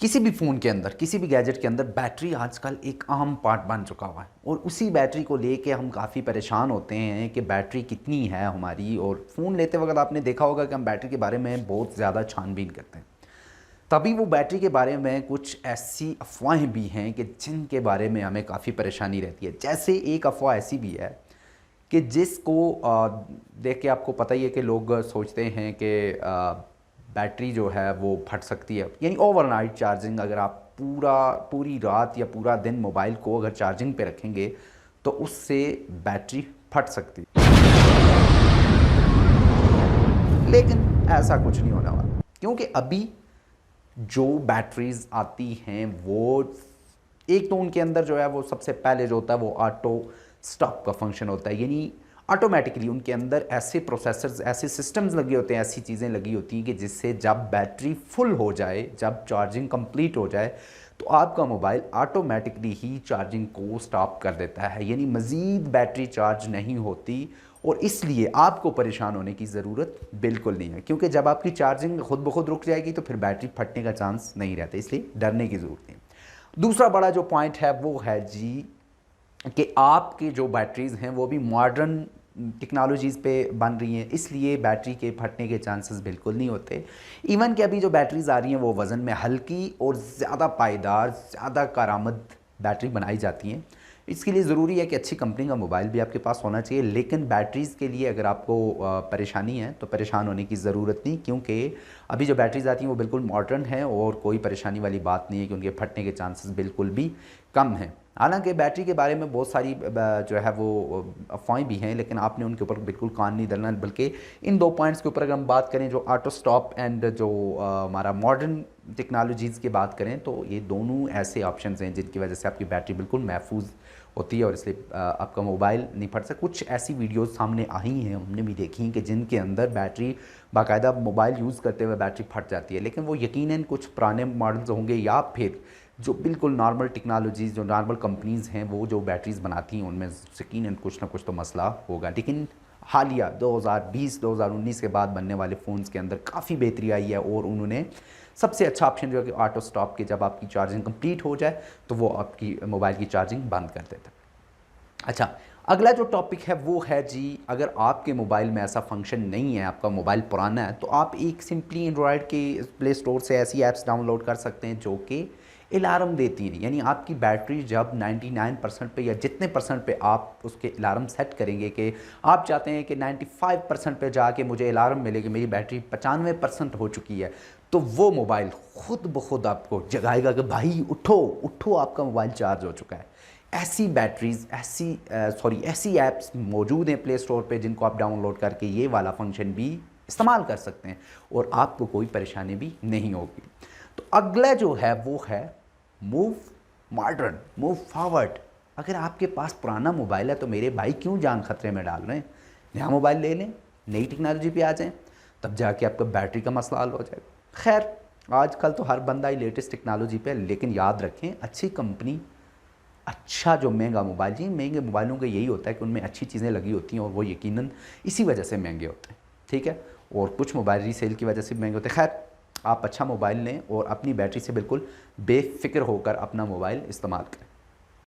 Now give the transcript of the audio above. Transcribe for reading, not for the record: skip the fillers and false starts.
किसी भी फ़ोन के अंदर, किसी भी गैजेट के अंदर बैटरी आजकल एक अहम पार्ट बन चुका हुआ है और उसी बैटरी को लेके हम काफ़ी परेशान होते हैं कि बैटरी कितनी है हमारी। और फ़ोन लेते वक्त आपने देखा होगा कि हम बैटरी के बारे में बहुत ज़्यादा छानबीन करते हैं। तभी वो बैटरी के बारे में कुछ ऐसी अफ़वाहें भी हैं कि जिनके बारे में हमें काफ़ी परेशानी रहती है। जैसे एक अफ़वाह ऐसी भी है कि जिसको देख के आपको पता ही है कि लोग सोचते हैं कि बैटरी जो है वो फट सकती है। यानी ओवरनाइट चार्जिंग, अगर आप पूरी रात या पूरा दिन मोबाइल को अगर चार्जिंग पे रखेंगे तो उससे बैटरी फट सकती है। लेकिन ऐसा कुछ नहीं होने वाला, क्योंकि अभी जो बैटरीज आती हैं वो एक तो उनके अंदर जो है वो सबसे पहले जो होता है वो ऑटो स्टॉप का फंक्शन होता है। यानी ऑटोमेटिकली उनके अंदर ऐसे प्रोसेसर्स, ऐसे सिस्टम्स लगे होते हैं, ऐसी चीज़ें लगी होती हैं कि जिससे जब बैटरी फुल हो जाए, जब चार्जिंग कंप्लीट हो जाए तो आपका मोबाइल ऑटोमेटिकली ही चार्जिंग को स्टॉप कर देता है। यानी मज़ीद बैटरी चार्ज नहीं होती और इसलिए आपको परेशान होने की ज़रूरत बिल्कुल नहीं है, क्योंकि जब आपकी चार्जिंग खुद ब खुद रुक जाएगी तो फिर बैटरी फटने का चांस नहीं रहता, इसलिए डरने की ज़रूरत नहीं। दूसरा बड़ा जो पॉइंट है वो है जी कि आपकी जो बैटरीज़ हैं वो भी मॉडर्न टेक्नोलॉजीज़ पे बन रही हैं, इसलिए बैटरी के फटने के चांसेस बिल्कुल नहीं होते। इवन कि अभी जो बैटरीज़ आ रही हैं वो वज़न में हल्की और ज़्यादा पायदार, ज़्यादा कारआमद बैटरी बनाई जाती हैं। इसके लिए ज़रूरी है कि अच्छी कंपनी का मोबाइल भी आपके पास होना चाहिए। लेकिन बैटरीज़ के लिए अगर आपको परेशानी है तो परेशान होने की ज़रूरत नहीं, क्योंकि अभी जो बैटरीज़ आती हैं वो बिल्कुल मॉडर्न हैं और कोई परेशानी वाली बात नहीं है कि उनके फटने के चांसेस बिल्कुल भी कम हैं। हालांकि बैटरी के बारे में बहुत सारी जो है वो अफवाहें भी हैं, लेकिन आपने उनके ऊपर बिल्कुल कान नहीं धरना। बल्कि इन दो पॉइंट्स के ऊपर अगर हम बात करें, जो ऑटो स्टॉप एंड जो हमारा मॉडर्न टेक्नोलॉजीज़ की बात करें, तो ये दोनों ऐसे ऑप्शंस हैं जिनकी वजह से आपकी बैटरी बिल्कुल महफूज होती है और इसलिए आपका मोबाइल नहीं फट सकता। कुछ ऐसी वीडियोस सामने आई हैं, हमने भी देखी कि जिनके अंदर बैटरी बाकायदा मोबाइल यूज़ करते हुए बैटरी फट जाती है। लेकिन वो यकीनन कुछ पुराने मॉडल्स होंगे या फिर जो बिल्कुल नॉर्मल टेक्नोलॉजीज़, जो नॉर्मल कंपनीज़ हैं वो जो बैटरीज़ बनाती हैं उनमें यकीनन कुछ ना कुछ तो मसला होगा। लेकिन हालिया 2020-2019 के बाद बनने वाले फ़ोन्स के अंदर काफ़ी बेहतरी आई है और उन्होंने सबसे अच्छा ऑप्शन जो है कि ऑटो स्टॉप के जब आपकी चार्जिंग कंप्लीट हो जाए तो वो आपकी मोबाइल की चार्जिंग बंद कर देता है। अच्छा, अगला जो टॉपिक है वो है जी, अगर आपके मोबाइल में ऐसा फंक्शन नहीं है, आपका मोबाइल पुराना है, तो आप एक सिंपली एंड्रॉयड के प्ले स्टोर से ऐसी ऐप्स डाउनलोड कर सकते हैं जो कि अलार्म देती हैं। यानी आपकी बैटरी जब 99% पे या जितने परसेंट पे आप उसके अलार्म सेट करेंगे, कि आप चाहते हैं कि 95% पे जाके मुझे अलार्म मिले कि मेरी बैटरी 95% हो चुकी है, तो वो मोबाइल खुद ब खुद आपको जगाएगा कि भाई उठो उठो, आपका मोबाइल चार्ज हो चुका है। ऐसी बैटरीज़, ऐसी ऐप्स मौजूद हैं प्ले स्टोर पे जिनको आप डाउनलोड करके ये वाला फंक्शन भी इस्तेमाल कर सकते हैं और आपको कोई परेशानी भी नहीं होगी। तो अगला जो है वो है मूव मॉडर्न, मूव फॉरवर्ड। अगर आपके पास पुराना मोबाइल है तो मेरे भाई क्यों जान खतरे में डाल रहे हैं? नया मोबाइल ले लें, नई टेक्नोलॉजी पे आ जाएं, तब जाके आपका बैटरी का मसला हल हो जाएगा। खैर, आजकल तो हर बंदा ही लेटेस्ट टेक्नोलॉजी पे है, लेकिन याद रखें अच्छी कंपनी, अच्छा जो महंगा मोबाइल, जी महंगे मोबाइलों का यही होता है कि उनमें अच्छी चीज़ें लगी होती हैं और वो यकीनन इसी वजह से महंगे होते हैं, ठीक है। और कुछ मोबाइल रीसेल की वजह से महंगे होते हैं। खैर, आप अच्छा मोबाइल लें और अपनी बैटरी से बिल्कुल बेफ़िक्र होकर अपना मोबाइल इस्तेमाल करें।